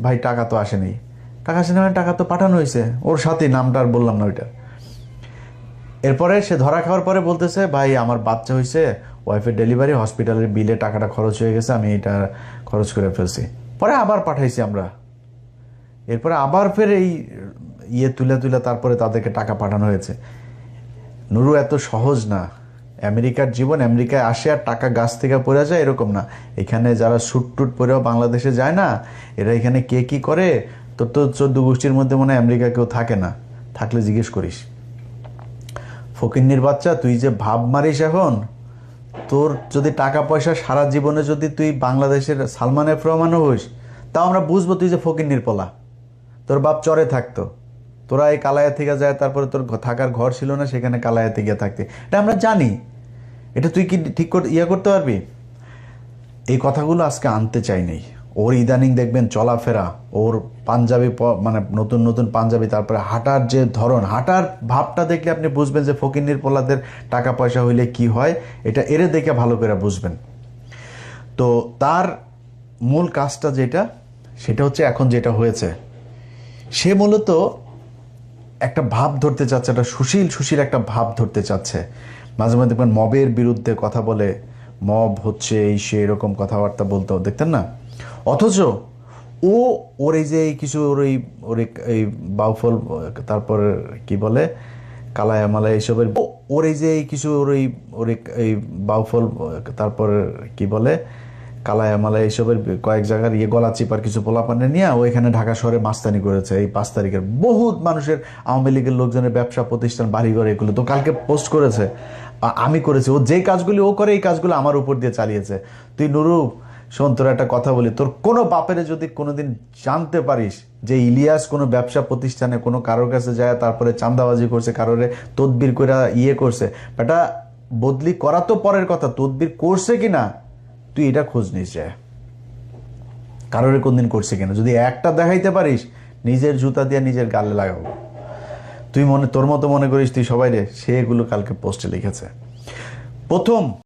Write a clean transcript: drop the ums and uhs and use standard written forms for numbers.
ভাই টাকা তো আসেনি। টাকা আসেনি মানে টাকা তো পাঠানো হয়েছে, ওর সাথে নামটা আর বললাম না ওইটা। এরপরে সে ধরা খাওয়ার পরে বলতেছে ভাই আমার বাচ্চা হয়েছে, ওয়াইফের ডেলিভারি, হসপিটালের বিলে টাকাটা খরচ হয়ে গেছে, আমি এটা খরচ করে ফেলছি। পরে আবার পাঠাইছি আমরা। এরপরে আবার ফের এই ইয়ে তুলে তুলে তারপরে তাদেরকে টাকা পাঠানো হয়েছে। নুরু এত সহজ না। আমেরিকার জীবন, আমেরিকায় আসে আর টাকা গাছ থেকে পড়ে যায় এরকম না। এখানে যারা স্যুট টুট পরেও বাংলাদেশে যায় না, এরা এখানে কে কি করে। তোর তো 14 গোষ্ঠীর মধ্যে মনে হয় আমেরিকা কেউ থাকে না, থাকলে জিজ্ঞেস করিস। ফকিন্নির বাচ্চা, তুই যে ভাব মারিস এখন, তোর যদি টাকা পয়সা সারা জীবনে যদি তুই বাংলাদেশের সালমান এফ রহমানও হইস, তাও আমরা বুঝবো তুই যে ফকিন্নির পোলা। তোর বাপ চরে থাকতো, তোরা এই কালায়া থেকে যায়, তারপরে তোর থাকার ঘর ছিল না, সেখানে কালায়াতে গিয়ে থাকতে, এটা আমরা জানি। এটা তুই কি ঠিক করতে পারবি? এই কথাগুলো আজকে আনতে চাইনি। ওর ইদানিং দেখবেন চলাফেরা, ওর পাঞ্জাবি মানে নতুন নতুন পাঞ্জাবি, তারপরে হাঁটার যে ধরন, হাঁটার ভাবটা দেখলে আপনি বুঝবেন যে ফকিন্নির পোলাদের টাকা পয়সা হইলে কি হয়, এটা এরে দেখে ভালো করে বুঝবেন। তো তার মূল কাজটা যেটা, সেটা হচ্ছে এখন যেটা হয়েছে, সে মূলত একটা ভাব ধরতে চাচ্ছে, একটা সুশীল সুশীল একটা ভাব ধরতে চাচ্ছে। মাঝে মাঝে দেখবেন মবের বিরুদ্ধে কথা বলে, মব হচ্ছে এই সে এরকম কথাবার্তা বলতো দেখতেন না। অথচ ওর এই যে কিছু ওর এই বাউফল, তারপর কি বলে কালায়া মালায়া এইসবের, ওর এই যে কিছু ওর এই বাউফল, তারপর কি বলে কালায়া মালায়া এইসবের কয়েক জায়গার গলা চিপার কিছু পোলাপানে নিয়ে ও এখানে ঢাকা শহরে মাস্তানি করেছে। এই 5 তারিখের বহুত মানুষের, আওয়ামী লীগের লোকজনের ব্যবসা প্রতিষ্ঠান, বাড়িঘর, এগুলো তো কালকে পোস্ট করেছে। আমি করেছি। ও যে কাজগুলি ও করে, এই কাজগুলো আমার উপর দিয়ে চালিয়েছে। তুই নুরু শোন, তোর একটা কথা বলি, তোর কোনো বাপেরে যদি কোনোদিন জানতে পারিস যে ইলিয়াস কোনো ব্যবসা প্রতিষ্ঠানে কোনো কারোর কাছে যায়, তারপরে চাঁদাবাজি করছে, কারোরে তদবির করে করছে, বেটা বদলি করা তো পরের কথা, তদবির করছে কিনা তুই এটা খোঁজ নিস, যায় কারোরে কোনদিন করছে কিনা। যদি একটা দেখাইতে পারিস, নিজের জুতা দিয়ে নিজের গালে লাগাবো। তুই তোর মতো মনে করিস তুই সবাই রে, সে এগুলো কালকে পোস্টে লিখেছে। প্রথম